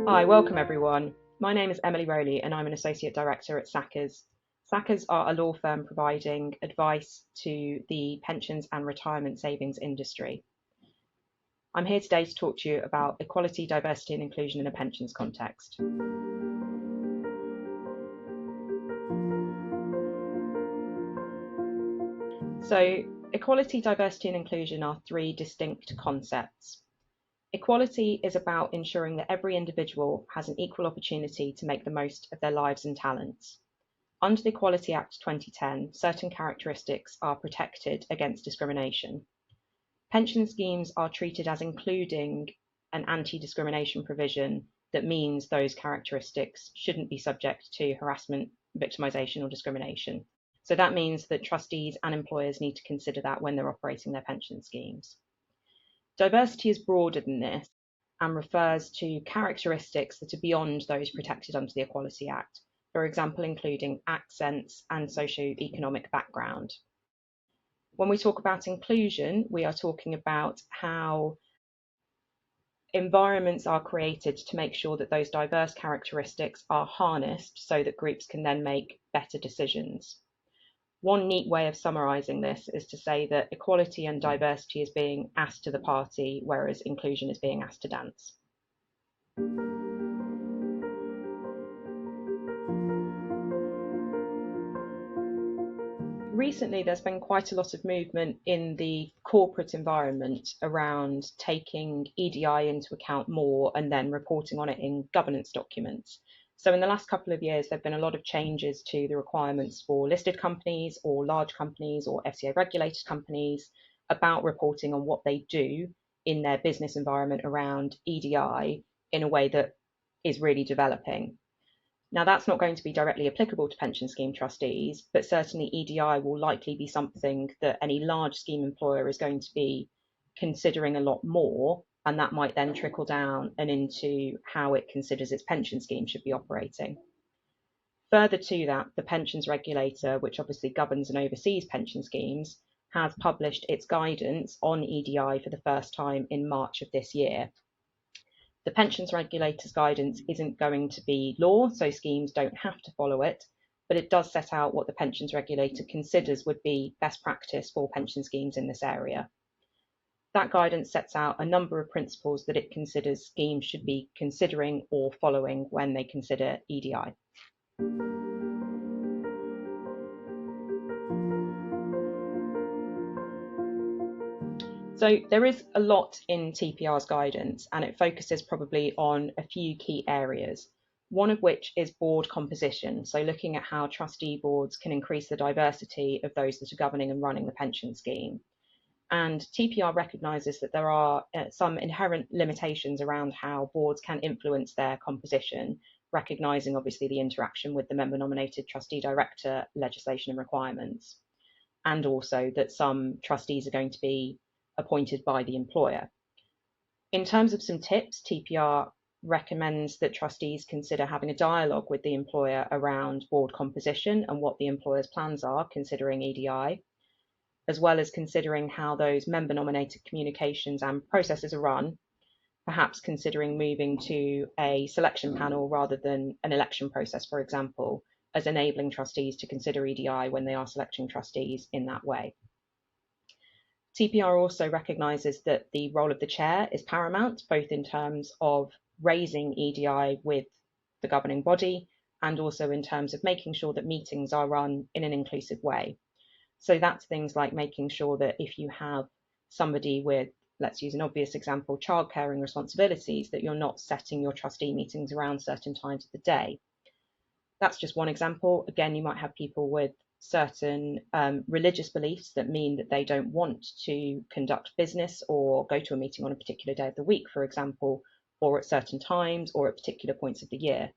Hi, welcome everyone. My name is Emily Rowley and I'm an Associate Director at Sackers. Sackers are a law firm providing advice to the pensions and retirement savings industry. I'm here today to talk to you about equality, diversity and inclusion in a pensions context. So, equality, diversity and inclusion are three distinct concepts. Equality is about ensuring that every individual has an equal opportunity to make the most of their lives and talents. Under the Equality Act 2010, certain characteristics are protected against discrimination. Pension schemes are treated as including an anti-discrimination provision that means those characteristics shouldn't be subject to harassment, victimisation or discrimination. So that means that trustees and employers need to consider that when they're operating their pension schemes. Diversity is broader than this and refers to characteristics that are beyond those protected under the Equality Act, for example, including accents and socio-economic background. When we talk about inclusion, we are talking about how environments are created to make sure that those diverse characteristics are harnessed so that groups can then make better decisions. One neat way of summarising this is to say that equality and diversity is being asked to the party, whereas inclusion is being asked to dance. Recently, there's been quite a lot of movement in the corporate environment around taking EDI into account more and then reporting on it in governance documents. So in the last couple of years, there have been a lot of changes to the requirements for listed companies or large companies or FCA regulated companies about reporting on what they do in their business environment around EDI in a way that is really developing. Now, that's not going to be directly applicable to pension scheme trustees, but certainly EDI will likely be something that any large scheme employer is going to be considering a lot more, and that might then trickle down and into how it considers its pension scheme should be operating. Further to that, the pensions regulator, which obviously governs and oversees pension schemes, has published its guidance on EDI for the first time in March of this year. The pensions regulator's guidance isn't going to be law, so schemes don't have to follow it, but it does set out what the pensions regulator considers would be best practice for pension schemes in this area. That guidance sets out a number of principles that it considers schemes should be considering or following when they consider EDI. So there is a lot in TPR's guidance, and it focuses probably on a few key areas, one of which is board composition, so looking at how trustee boards can increase the diversity of those that are governing and running the pension scheme. And TPR recognises that there are some inherent limitations around how boards can influence their composition, recognising obviously the interaction with the member nominated trustee director legislation and requirements, and also that some trustees are going to be appointed by the employer. In terms of some tips, TPR recommends that trustees consider having a dialogue with the employer around board composition and what the employer's plans are considering EDI, as well as considering how those member nominated communications and processes are run, perhaps considering moving to a selection panel rather than an election process, for example, as enabling trustees to consider EDI when they are selecting trustees in that way. TPR also recognises that the role of the chair is paramount, both in terms of raising EDI with the governing body and also in terms of making sure that meetings are run in an inclusive way. So that's things like making sure that if you have somebody with, let's use an obvious example, childcaring responsibilities, that you're not setting your trustee meetings around certain times of the day. That's just one example. Again, you might have people with certain religious beliefs that mean that they don't want to conduct business or go to a meeting on a particular day of the week, for example, or at certain times or at particular points of the year.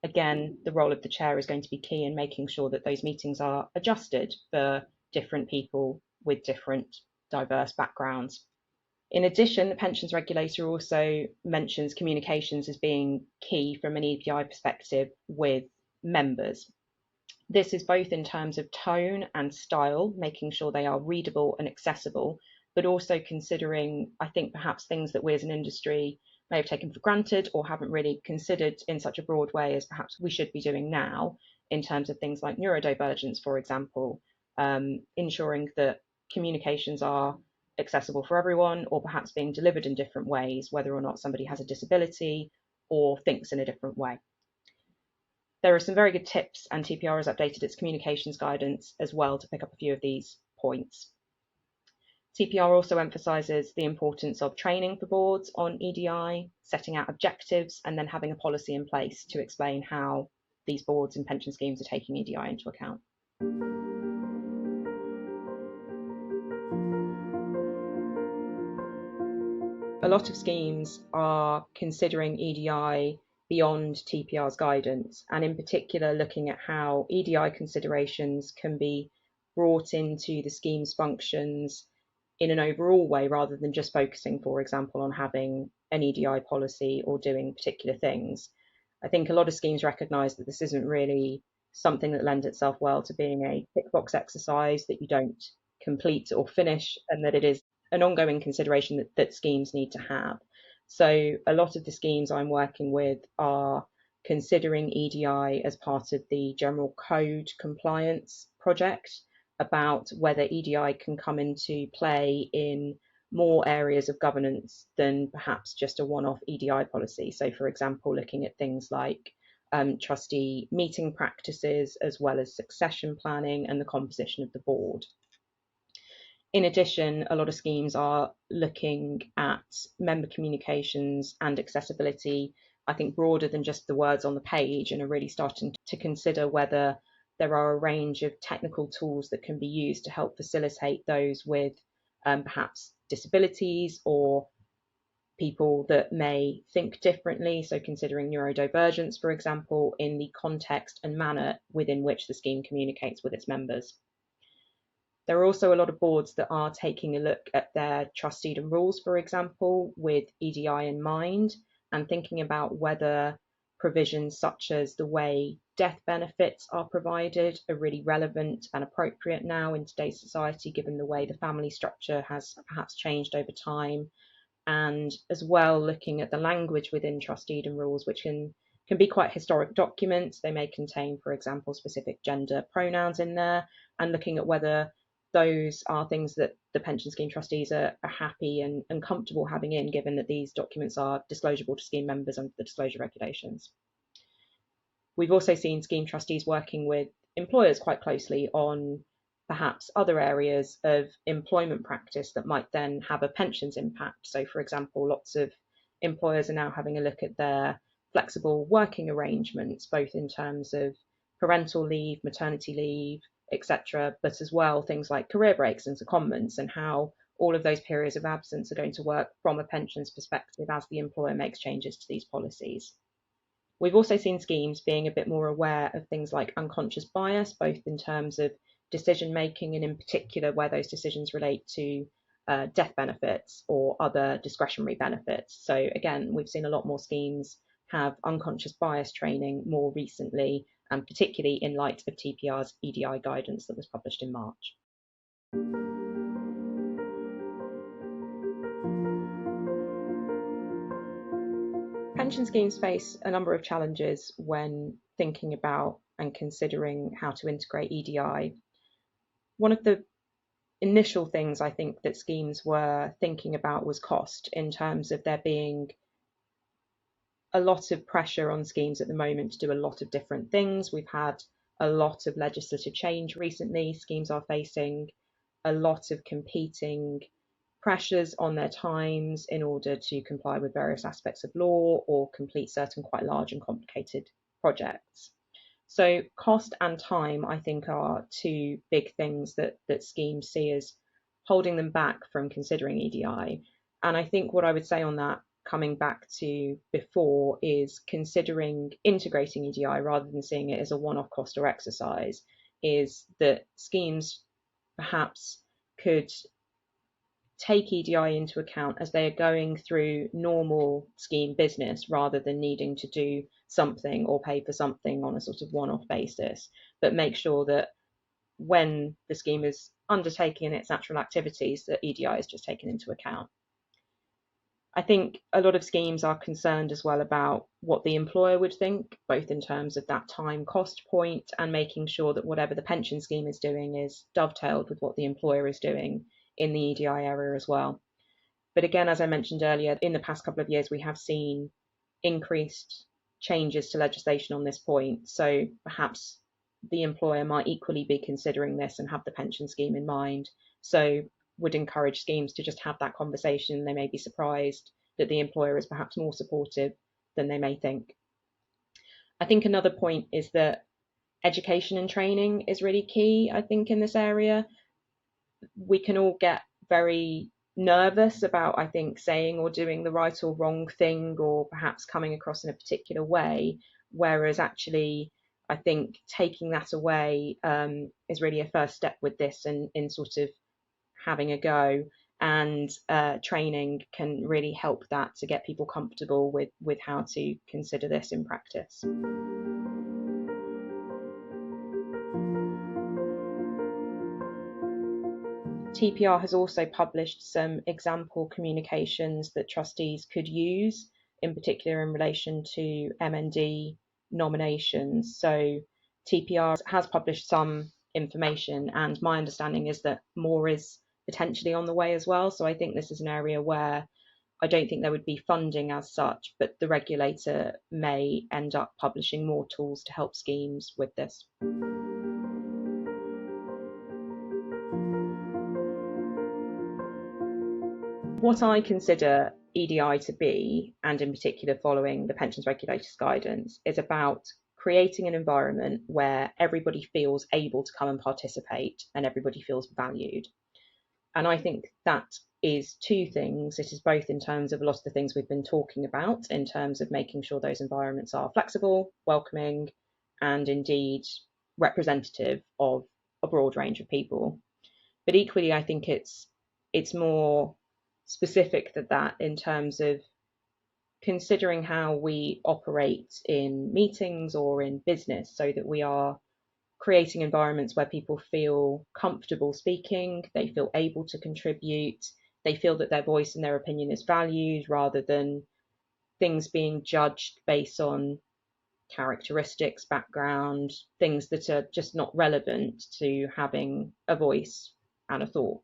Again, the role of the chair is going to be key in making sure that those meetings are adjusted for different people with different diverse backgrounds. In addition, the pensions regulator also mentions communications as being key from an EPI perspective with members. This is both in terms of tone and style, making sure they are readable and accessible, but also considering, I think, perhaps things that we as an industry may have taken for granted or haven't really considered in such a broad way as perhaps we should be doing now, in terms of things like neurodivergence, for example, ensuring that communications are accessible for everyone, or perhaps being delivered in different ways, whether or not somebody has a disability or thinks in a different way. There are some very good tips, and TPR has updated its communications guidance as well to pick up a few of these points. TPR also emphasises the importance of training for boards on EDI, setting out objectives, and then having a policy in place to explain how these boards and pension schemes are taking EDI into account. A lot of schemes are considering EDI beyond TPR's guidance, and in particular looking at how EDI considerations can be brought into the scheme's functions in an overall way, rather than just focusing, for example, on having an EDI policy or doing particular things. I think a lot of schemes recognise that this isn't really something that lends itself well to being a tick box exercise that you don't complete or finish, and that it is an ongoing consideration that schemes need to have. So a lot of the schemes I'm working with are considering EDI as part of the general code compliance project, about whether EDI can come into play in more areas of governance than perhaps just a one-off EDI policy. So, for example, looking at things like trustee meeting practices, as well as succession planning and the composition of the board. In addition, a lot of schemes are looking at member communications and accessibility, I think, broader than just the words on the page, and are really starting to consider whether there are a range of technical tools that can be used to help facilitate those with perhaps disabilities or people that may think differently. So considering neurodivergence, for example, in the context and manner within which the scheme communicates with its members. There are also a lot of boards that are taking a look at their trusteedom rules, for example, with EDI in mind, and thinking about whether provisions such as the way death benefits are provided are really relevant and appropriate now in today's society, given the way the family structure has perhaps changed over time. And as well, looking at the language within trusteedom rules, which can be quite historic documents. They may contain, for example, specific gender pronouns in there, and looking at whether those are things that the pension scheme trustees are happy and comfortable having in, given that these documents are disclosable to scheme members under the disclosure regulations. We've also seen scheme trustees working with employers quite closely on perhaps other areas of employment practice that might then have a pensions impact. So, for example, lots of employers are now having a look at their flexible working arrangements, both in terms of parental leave, maternity leave, etc., but as well things like career breaks and secondments, and how all of those periods of absence are going to work from a pensions perspective as the employer makes changes to these policies. We've also seen schemes being a bit more aware of things like unconscious bias, both in terms of decision making and in particular where those decisions relate to death benefits or other discretionary benefits. So again, we've seen a lot more schemes have unconscious bias training more recently, and particularly in light of TPR's EDI guidance that was published in March. Pension schemes face a number of challenges when thinking about and considering how to integrate EDI. One of the initial things I think that schemes were thinking about was cost, in terms of there being a lot of pressure on schemes at the moment to do a lot of different things. We've had a lot of legislative change recently. Schemes are facing a lot of competing pressures on their times in order to comply with various aspects of law or complete certain quite large and complicated projects. So cost and time, I think, are two big things that schemes see as holding them back from considering EDI. And I think what I would say on that, coming back to before, is considering integrating EDI rather than seeing it as a one-off cost or exercise, is that schemes perhaps could take EDI into account as they are going through normal scheme business, rather than needing to do something or pay for something on a sort of one-off basis, but make sure that when the scheme is undertaking its natural activities, that EDI is just taken into account. I think a lot of schemes are concerned as well about what the employer would think, both in terms of that time cost point and making sure that whatever the pension scheme is doing is dovetailed with what the employer is doing in the EDI area as well. But again, as I mentioned earlier, in the past couple of years, we have seen increased changes to legislation on this point. So perhaps the employer might equally be considering this and have the pension scheme in mind. So would encourage schemes to just have that conversation. They may be surprised that the employer is perhaps more supportive than they may think. I think another point is that education and training is really key, I think, in this area. We can all get very nervous about, I think, saying or doing the right or wrong thing, or perhaps coming across in a particular way, whereas actually I think taking that away is really a first step with this, and in sort of having a go, and training can really help that to get people comfortable with how to consider this in practice. TPR has also published some example communications that trustees could use, in particular in relation to MND nominations. So TPR has published some information, and my understanding is that more is potentially on the way as well. So I think this is an area where I don't think there would be funding as such, but the regulator may end up publishing more tools to help schemes with this. What I consider EDI to be, and in particular following the pensions regulator's guidance, is about creating an environment where everybody feels able to come and participate and everybody feels valued. And I think that is two things. It is both in terms of a lot of the things we've been talking about, in terms of making sure those environments are flexible, welcoming, and indeed representative of a broad range of people. But equally, I think it's more specific than that, in terms of considering how we operate in meetings or in business, so that we are creating environments where people feel comfortable speaking, they feel able to contribute, they feel that their voice and their opinion is valued, rather than things being judged based on characteristics, background, things that are just not relevant to having a voice and a thought.